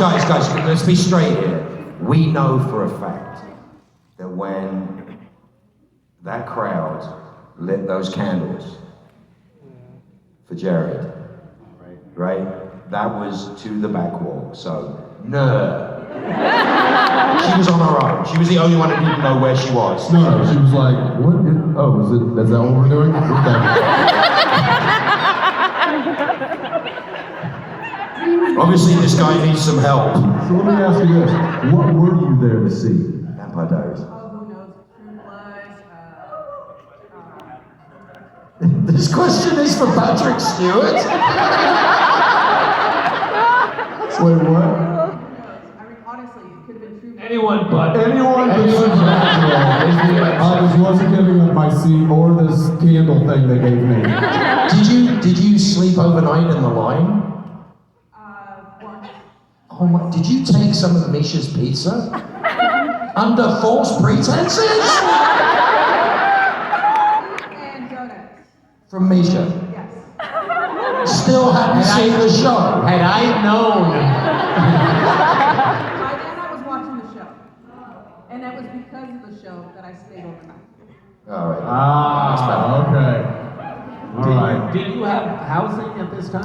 let's be straight here. We know for a fact that when that crowd lit those candles for Jared, right? That was to the back wall, so no. She was on her own. She was the only one who didn't know where she was. No, she was like, what? Is that what we're doing? Okay. Obviously, this guy needs some help. So let me ask you this. What were you there to see? Vampire Diaries. Oh, who knows? True Blood, This question is for Patrick Stewart. Wait, what? I mean, honestly, it could have been True Blood. Anyone but I just wasn't giving up my seat or this candle thing they gave me. Did you sleep overnight in the line? Once. Oh my! Did you take some of Misha's pizza under false pretenses? And donuts. From Misha. Yes. Still hadn't seen the show. Had I known. By then, I was watching the show. And that was because of the show that I stayed overnight. All right. Okay. All right. Did you have housing at this time?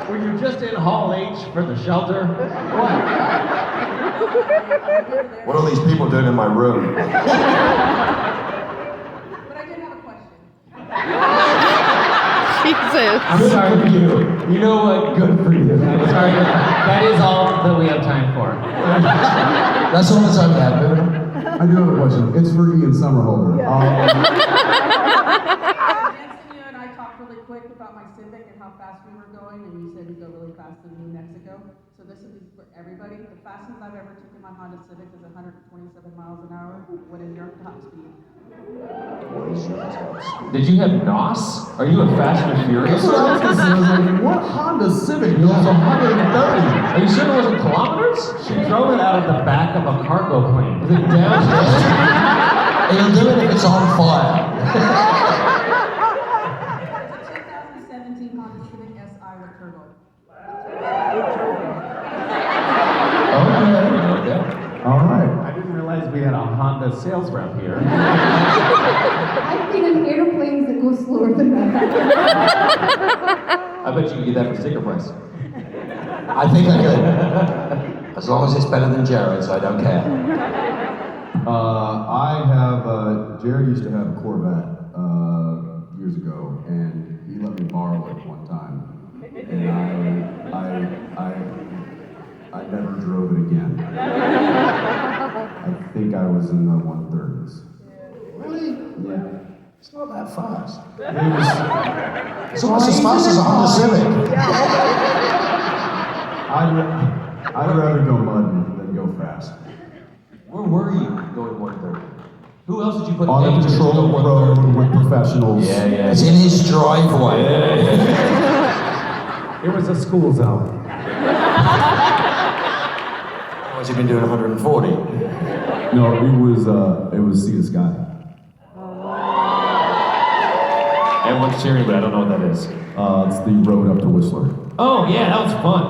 Were you just in Hall H for the shelter? What are these people doing in my room? But I did have a question. Jesus. I'm sorry for you. You know what? Good for you. Sorry, that is all that we have time for. That's all the time we have. Moving on. I do have a question. It's for Ian Somerhalder. Jensen, you and I talked really quick. complained about my Civic and how fast we were going, and you said we go really fast in New Mexico. So this is for everybody. The fastest I've ever taken my Honda Civic is 127 miles an hour. What is your top speed? Did you have NOS? Are you a Fast and Furious? That's what I was gonna say. I was like, what Honda Civic goes 130? Are you sure it wasn't kilometers? She drove it out of the back of a cargo plane. Was it down? He'll do it if it's on fire. It's a 2017 Honda Civic SI with turbo. Okay. All right. I didn't realize we had a Honda sales rep here. I've been in airplanes that go slower than that. I bet you could get that for sticker price. I think I could. As long as it's better than Jared's, I don't care. I have, Jared used to have a Corvette years ago, and he let me borrow it one time. And I never drove it again. I think I was in the 130s. Really? Yeah. It's not that fast. It's almost as fast as a Honda Civic. I'd rather go mud than go fast. Where were you going 130? Who else did you put On a in controlled road with professionals. Yeah. It's in his driveway. It was a school zone. What's he been doing 140? No, it was See the Sky. Everyone's cheering, but I don't know what that is. It's the road up to Whistler. Oh, yeah, that was fun.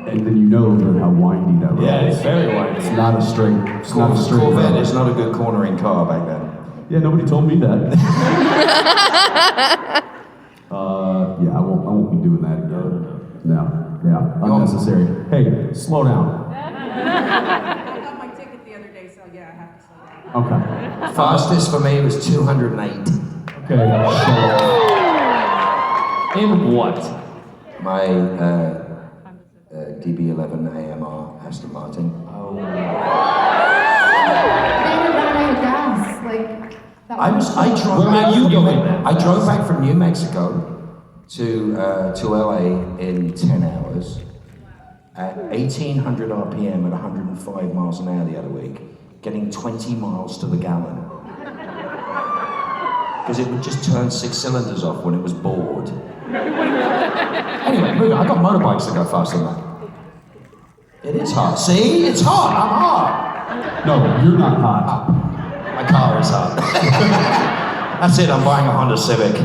And then you know how windy that road Yeah, is. it's very windy. It's not a straight Corvette road. is not a good cornering car back then. Yeah, nobody told me that. Yeah, I won't be doing that again. No. Yeah, unnecessary. Hey, slow down. I got my ticket the other day, so yeah, I have to slow down. Okay. Fastest for me was 208. Okay. In what? My DB11 AMR Aston Martin. Oh. Then it ran out of gas. Like, that I drove Where back were you from going then? I drove back from New Mexico to LA in 10 hours at 1800 RPM at 105 miles an hour the other week, getting 20 miles to the gallon. Because it would just turn 6 cylinders off when it was bored. Anyway, moving on. I got motorbikes that go faster than that. It is hot. See? It's hot. I'm hot. No, you're not hot. My car is hot. That's it. I'm buying a Honda Civic.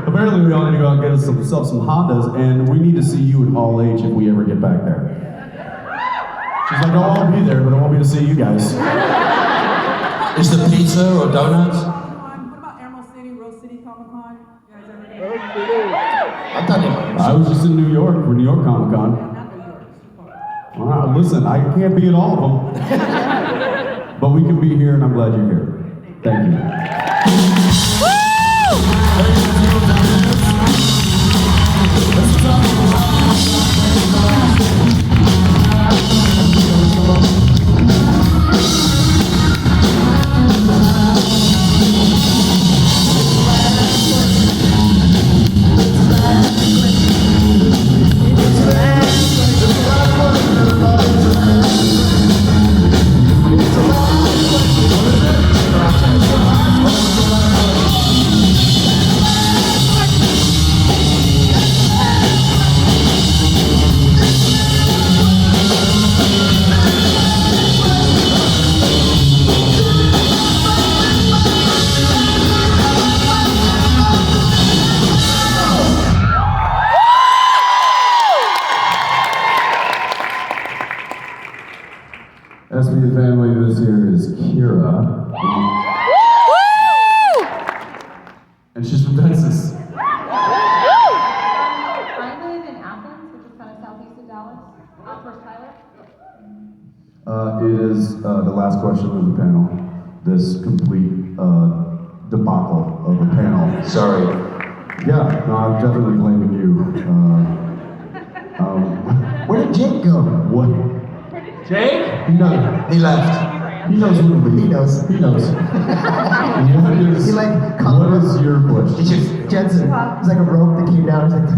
Apparently we all need to go out and get ourselves some Hondas, and we need to see you in Hall H if we ever get back there. She's like, oh, I'll be there, but I won't be to see you guys. Is the pizza or donuts? What about Emerald City, Rose City Comic Con? You guys ever been? I've done it. I was just in New York for New York Comic Con. Not New York. Wow, listen, I can't be at all of them. But we can be here, and I'm glad you're here. Thank you. SB family, this here is Kira. And she's from Texas. I live in Athens, which is kind of southeast of Dallas. Where's Tyler? It is the last question of the panel. This complete debacle of the panel. Sorry. Yeah, no, I'm definitely blaming you. Where did Jake go? What? Jake? No. He left. He knows what it He knows. He knows. He like What is your question? It's just Jensen. It's like a rope that came down. He's like,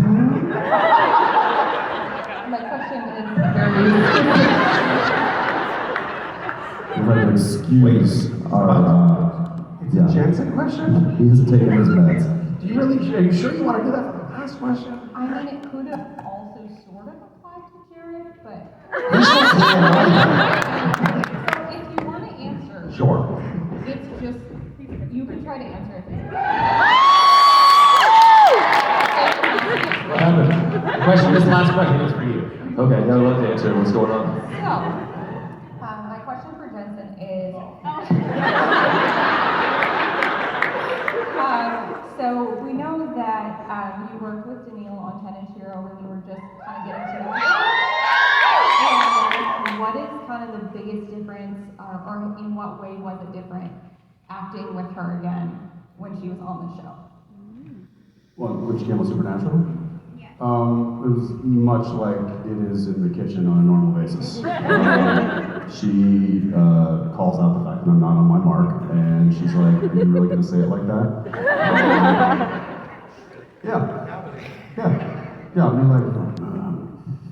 My question is very We're going to excuse our. It's a Jensen question? He hasn't taken his meds. Do you really, are you sure you want to do that for the last question? I mean, it could have also sort of applied to Jared, but. If you want to answer. Sure. It's just, you can try to answer it. What happened? The question, this last question is for you. Okay, now let's answer. What's going on? So, my question for Jensen is. So we know that you worked with Daniil on Ten and Shiro when you were just kind of getting to know each other. And what is kind of the biggest difference, or in what way was it different acting with her again when she was on the show? Well, which came on Supernatural? Yeah. It was much like it is in the kitchen on a normal basis. She calls out the fact that I'm not on my mark, and she's like, "Are you really going to say it like that?" Yeah. I mean, like,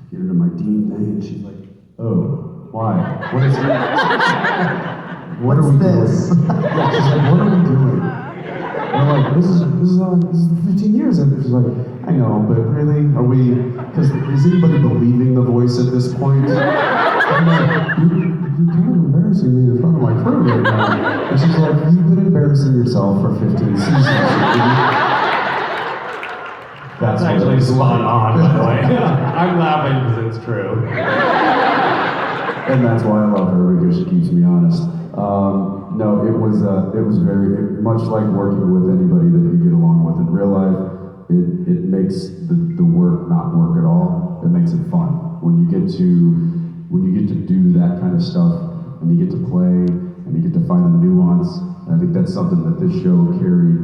get into my dean thing, and she's like, "Oh, why? What is it? What are we doing?" Yeah, she's like, "What are we doing?" And I'm like, this is 15 years. And she's like, I know, but really, are we, because is anybody believing the voice at this point? I'm like, you're kind of embarrassing me in front of my crew right now. And she's like, you've been embarrassing yourself for 15 seasons. That's actually spot on, by the way. I'm laughing because it's true. And that's why I love her, because she keeps me honest. No, it was very much like working with anybody that you get along with in real life. It makes the work not work at all. It makes it fun when you get to do that kind of stuff, and you get to play, and you get to find the nuance. And I think that's something that this show carried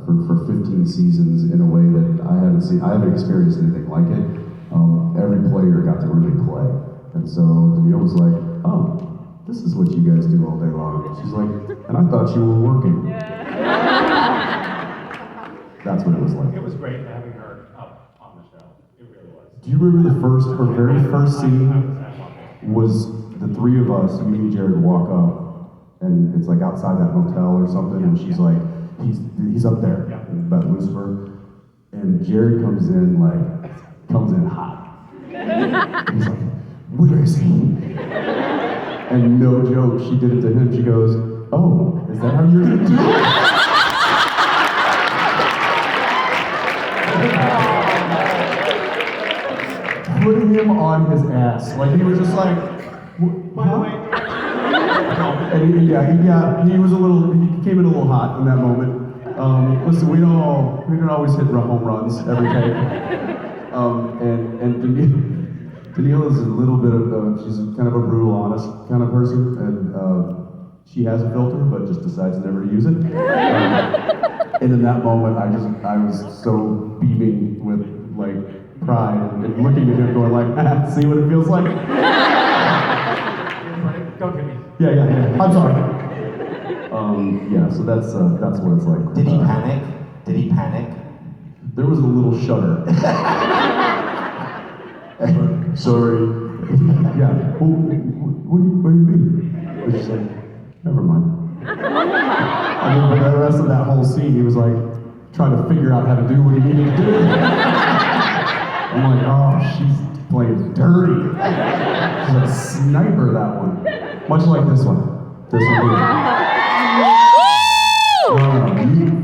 for 15 seasons in a way that I haven't experienced anything like it. Every player got to really play, and so Daniil was like, oh. This is what you guys do all day long. She's like, and I thought you were working. That's what it was like. It was great having her up on the show. It really was. Do you remember her very first scene was the three of us, me and Jared, walk up, and it's like outside that hotel or something, and she's like, he's up there, about Lucifer, and Jared comes in hot. He's like, where is he? And no joke, she did it to him. She goes, oh, is that how you're going to do it? Putting him on his ass. Like, he was just like, huh? And he was he came in a little hot in that moment. Listen, we don't always hit home runs every day. And Daniil is a little bit of, she's kind of a brutal, honest kind of person, and she has a filter, but just decides never to use it. And in that moment, I was so beaming with, like, pride, and looking at him going like, see what it feels like? Don't hit me. Yeah. I'm sorry. So that's what it's like. Did he panic? Did he panic? There was a little shudder. Sorry. Yeah. Well, what do you mean? I was just like, never mind. I mean, for the rest of that whole scene, he was like trying to figure out how to do what he needed to do. I'm like, oh, she's playing dirty. She's a sniper, that one. Much like this one. This one. I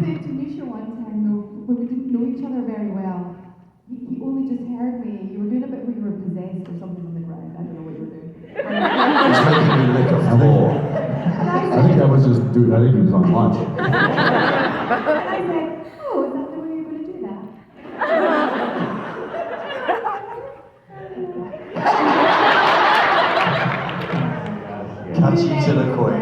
said to Misha one time, though, when we didn't know each other very well, he only just heard me. You were doing a bit where you were possessed or something on the ground. I don't know what you were doing. He's making me lick a floor. I think that was just, dude, I think he was on lunch. And I said, oh, is that the way you're going to do that? Cut you to the quick.